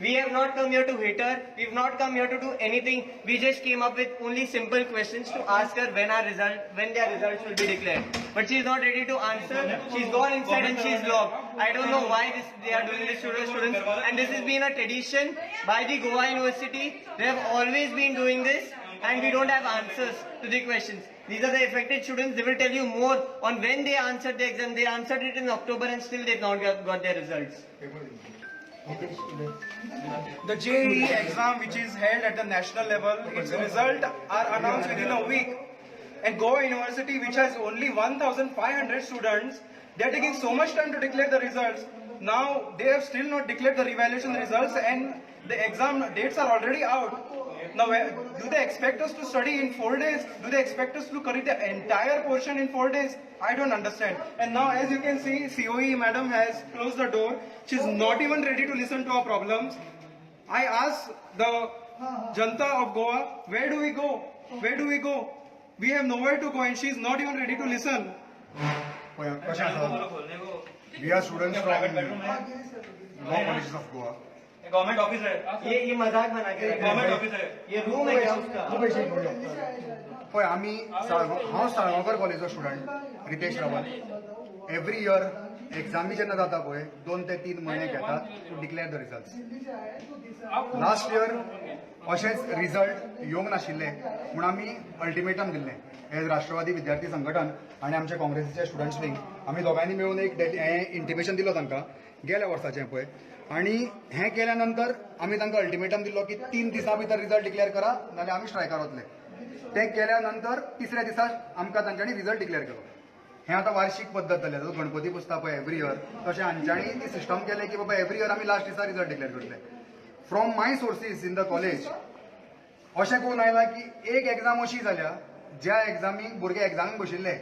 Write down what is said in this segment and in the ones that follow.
We have not come here to hit her. We've not come here to do anything. We just came up with only simple questions to ask her when their results will be declared. But she's not ready to answer. She's gone inside and she's locked. I don't know why they are doing this to the students. And this has been a tradition by the Goa University. They have always been doing this, and we don't have answers to the questions. These are the affected students. They will tell you more on when they answered the exam. They answered it in October and still they've not got their results. The JEE exam, which is held at the national level, its results are announced within a week. And Goa University, which has only 1,500 students, they are taking so much time to declare the results. Now they have still not declared the revaluation results, and the exam dates are already out. Now, do they expect us to study in 4 days? Do they expect us to correct the entire portion in 4 days? I don't understand. And now, as you can see, COE madam has closed the door. She's not even ready to listen to our problems. I asked the Janta of Goa, where do we go? Where do we go? We have nowhere to go, and she's not even ready to listen. कशें आसा? We are students from law colleges of Goa. Government office है ये मजाक बना के government office है ये room है क्या उसका? पळय आमी हांव साळगांवकर कॉलेजचो student Ritesh Rawal. Every year एग्जामी जेन्ना जाता पळय 2 ते 3 म्हयने घेतात to declare the results. Last year अशेंच रिजल्ट येवंक नाशिल्ले म्हूण आमी अल्टिमेटम दिल्लें एज राष्ट्रवादी विद्यार्थी संघटन आनी आमचे काँग्रेसीचे स्टुडंट्स विंग. आमी दोगांयनी मेळून एक इंटिमेशन दिलो तांकां गेल्या वर्साचें पळय. आणि हें केल्या नंतर आमी तांकां अल्टिमेटम दिल्लो की 3 दिसां भितर रिजल्ट डिक्लेअर करा नाल्यार आमी स्ट्रायकार वतले. तें केल्या नंतर तिसऱ्या दिसा आमकां तांच्यांनी रिजल्ट डिक्लेअर केलो. हें आतां वार्षिक पद्दत जाल्या. जो गणपती पुजता पळय एवरी इयर तशें हांच्यांनी ती सिस्टम केलें की बाबा एवरी इयर आमी लास्ट दिसा रिजल्ट डिक्लेअर करतले. From my sources in the college अशें करून आयलां की एक एग्जाम अशी जाल्या ज्या एग्जामीक भुरगे एग्जामीक बशिल्ले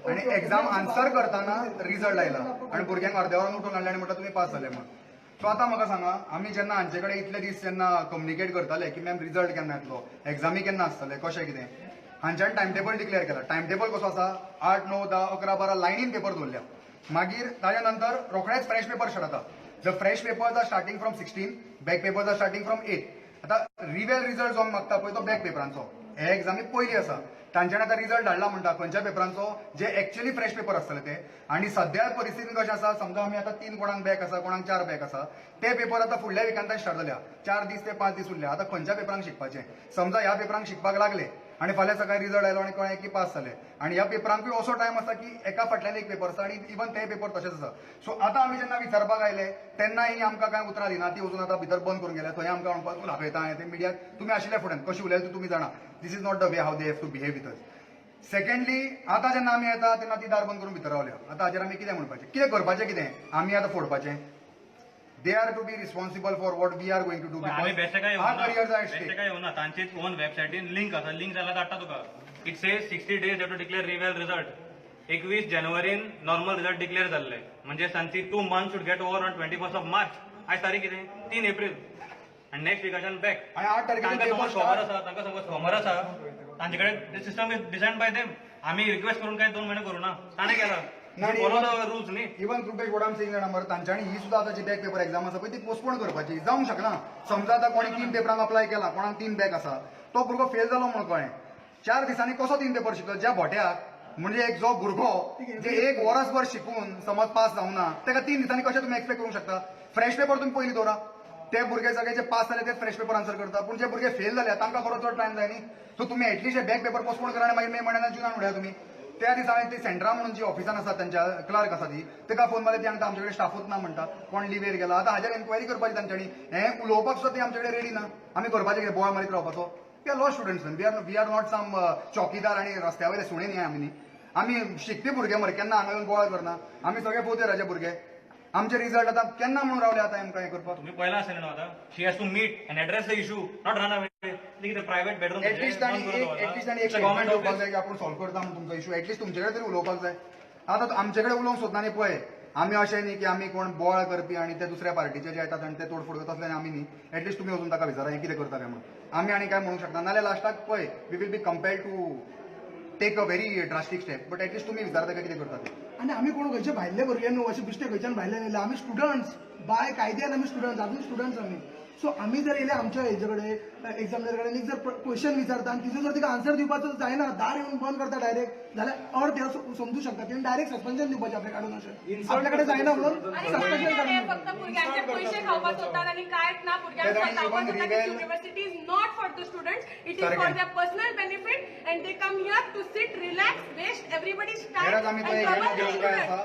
आनी एग्जाम आन्सर करतना रिजल्ट आयला आनी भुरग्यांक अर्द्या वरान उठोवन हाडले आनी म्हणटा तुमी पास जाले म्हण. सो आतां म्हाका सांगा, आमी जेन्ना हांचे कडेन इतले दीस जेन्ना कम्युनिकेट करताले की मॅम रिजल्ट केन्ना येतलो, एग्जामी केन्ना आसतले, कशें कितें, हांच्यानी टायम टेबल डिक्लेअर केला. टायम टेबल कसो आसा 8, 9, 10, 11, 12 लायनीन पेपर दवरल्या. मागीर ताज्या नंतर रोखडेच फ्रेश पेपर स्टार्ट जाता. The fresh papers are starting from 16, back papers are starting from 8. आतां रिवेल रिजल्ट जो मागता पळय तो बॅक पेपरांचो. हे एग्जामी पयली आसा. तांच्यानी आतां रिजल्ट धाडला म्हणटा खंयच्या पेपरांचो जे एक्चुअली फ्रेश पेपर आसतले ते. आनी सद्या परिस्थितीन कशें आसा, समजा आमी आतां 3 कोणाक बॅक आसा, कोणाक 4 बॅक आसा, ते पेपर आतां फुडल्या विकांतल्यान स्टार्ट जाल्या. 4 दीस ते 5 दीस उरले. आतां खंयच्या पेपरांक शिकपाचें. समजा ह्या पेपरांक शिकपाक लागले आनी फाल्यां सकाळी रिजल्ट आयलो आनी कळ्ळें की पास जाले आनी ह्या पेपरांकूय असो टायम आसा की एका फाटल्यान एक पेपर आसा आनी इवन ते पेपर तशेंच आसा. सो आतां आमी जेन्ना विचारपाक आयले तेन्नाय आमकां कांय उतरां दिना. ती वचून आतां भितर बंद करून गेल्या. थंय आमकां म्हणपाक आपयता ते मिडियाक तुमी आशिल्ल्या फुड्यान कशी उलयता तुमी जाणा. This is not the way how they have to behave with us. Secondly आतां जेन्ना आमी येता तेन्ना ती दार बंद करून भितर रावल्या. आतां हाजेर आमी कितें म्हणपाचें, कितें करपाचें, कितें आमी आतां फोडपाचें. They are to be responsible for what we are going to do. आमी बेश्टे काय आर करियर्स आर बेश्टे काय येवना. तांचीच ओन वेबसायटीन लिंक आसा. लिंक जाल्यार धाडटा तुका. It says 60 days to declare reveal result. 21 जानेवारीन नॉर्मल रिजल्ट डिक्लेअर जाल्ले म्हणजे तांची 2 months should get over on 21st March. आयज तारीख कितें 3 एप्रील आनी नेक्स्ट विकाच्यान बॅक. आनी 8 तारखेर तांकां समज खबर आसा, तांकां समज खबर आसा, तांचे कडेन system is design bye them. आमी रिक्वेस्ट करून काय 2 महिने करू ना. ताणें केला रूल्स न्ही. इवन कृपेश वॉट आम सेइंग नंबर तांच्यांनी ही सुद्धा आतां जी बॅक पेपर एक्झाम आसा पळय ती पोस्टपोन करपाची. जावंक शकना. समजा आतां कोणी 3 पेपरांक अप्लाय केला, कोणाक 3 बॅक आसा, तो भुरगो फेल जालो म्हणून कळ्ळें. 4 दिसांनी कसो 3 पेपर शिकलो. ज्या भोट्याक म्हणजे एक जो भुरगो जे 1 वर्सभर शिकून समज पास जावना ताका 3 दिसांनी कशें तुमी एक्सपेक्ट करूंक शकता. फ्रेश पेपर तुमी पयलीं दवरा. ते भुरगे सगळे जे पास जाले तेच फ्रेश पेपर आन्सर करता. पूण जे भुरगे फेल जाले तांकां खरो चड टायम जाय न्ही. सो तुमी एटलीस्ट हे बॅक पेपर पोस्टपोन करा आनी मागीर मे म्हयन्यान जुनान उडया तुमी. त्या दिसा ती सेंटरा म्हणून जी ऑफिसान आसा त्यांच्या क्लर्क आसा ती ताका फोन मारले ती हांगा आमचे कडेन स्टाफूच ना म्हणटा. कोण लिवेर गेला. आतां हाजेर एन्क्वायरी करपाची तांच्यांनी. हें उलोवपाक सुद्दां ती आमचे कडेन रेडी ना. आमी करपाचें कितें, बोवाळ मारीत रावपाचो. We are law students. We are not some चौकीदार आनी रस्त्या वयले सुणे न्ही आमी न्ही. आमी शिकपी भुरगे मरे. केन्ना हांगा येवन बोवाळ करना. आमी सगळे पोतेराचे भुरगे. आमचे रिजल्ट आतां केन्ना म्हणून रावले आतां आमकां हें करपाक. तुम्ही पहिला असेल ना आता. She has to meet and address the issue, not run away. कितें प्रायव्हेट बेडरूम एटलीस्ट तांणी एक स्टेटमेंट उलोवपाक जाय की आपूण सॉल्व करता म्हणून तुमचो इशू. एटलीस्ट तुमचे कडेन तरी उलोवपाक जाय. आतां आमचे कडेन उलोवंक सोदना न्ही. पळय आमी अशें न्ही की आमी कोण बोवाळ करपी आनी ते दुसऱ्या पार्टीचे जे येतात आनी ते तोडफोड करता तसले आमी न्ही. एटलीस्ट तुमी वचून ताका विचारा हें कितें करताले म्हणून. आमी आनी काय म्हणूंक शकना. नाल्यार लास्टाक पळय we will be compelled to take a very drastic step. But at least तुमी विचारा ताका कितें करता ते. आणि आम्ही कोण खंयचे भायले भुरगे न्हू. अशे बिश्टे खंयच्यान भायले येयले. आमी स्टुडंट्स बाय कायद्यान आमी स्टुडंट्स. आजून स्टुडंट्स आमी. सो आम्ही जर येले आमच्या हेजेकडे एक्झामिनर कडेन एक जर क्वेश्चन विचारता आणि तितून जर तिका आन्सर दिवपाचो जायना दार येऊन बंद करता डायरेक्ट जाल्यार और ते समजू शकता तिने डायरेक्ट सस्पेन्शन दिवपाचें आपल्या काढून अशें आपल्याकडे जायना म्हणून आणि सस्पेन्शन काय काढून फक्त भुरग्यांचे पैसे खावपाक सोदतात आणि कांयच ना भुरग्यांक स्वतावपाक सोदतात university is not for the students it is for their personal benefit and they come here to sit relax waste everybody's हेरात आम्ही तो एक हेल्प घेऊन काय आसा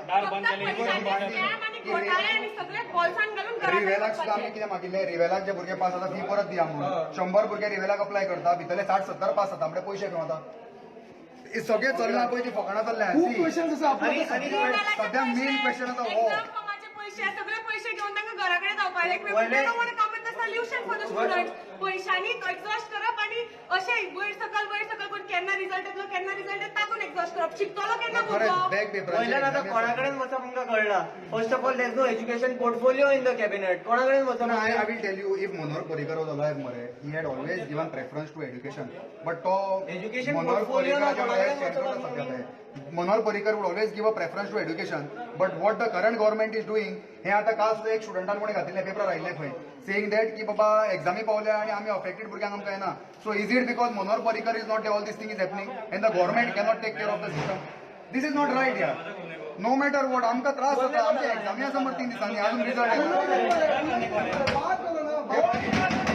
आणि घोटाळे आणि सगळे बॉल्सान घालून घराकडे रिवेलाक सुद्धा आम्ही कितें मागिल्लें रिवेलाक जे भुरगे पास जाता फी परत दिया म्हणून 100 भुरगे रिवेलाक अप्लाय करता भितरले 60-70 पास जाता म्हणजे पयशे खंय वता हे सगळे चलना पळय ती फकाणां चल्ल्या खूप क्वेश्चन्स आसा आणि- आपल्याकडे सध्या मेन क्वेश्चन आता हो एक्झाम फॉर्माचे पैसे सगळे पैसे घेऊन तांकां घराकडे जावपाक लायक सोल्युशन फॉर द स्टुडंट्स पैशांनी एक्झॉस्ट करप आणि अशे वयर सकल करून केन्ना रिझल्ट येतलो केन्ना रिझल्ट येता तातून एक्झॉस्ट करप शिकतलो केन्ना खरेंच भुरगो बॅक वयल्यान आतां पेपर कोणाकडेन वचप आमकां कळना first of all there no education portfolio in the cabinet कोणाकडेन वचप I will tell you, if Manohar Parrikar was alive, he had always given preference to education. But to Education Manohar portfolio na Parrikar koणाकडेन center वचप सगळ्यात आहे. Manohar Parrikar would always give a preference to education. But what the current government is doing, हे आता काल सुद्धा एक स्टुडंटान कोणी घातिल्ले paper आयिल्ले खंय सेईंग दॅट की बाबा एक्झामी पावल्या आणि आम्ही अफेक्टेड भुरग्यांक आमकां येना so is it because Manohar Parrikar is not all this thing is happening and the government cannot take care of the system this is not right या नो मॅटर वॉट आमकां त्रास जाता आमच्या एक्झामी आसा मरे 3 दिसांनी अजून रिझल्ट येना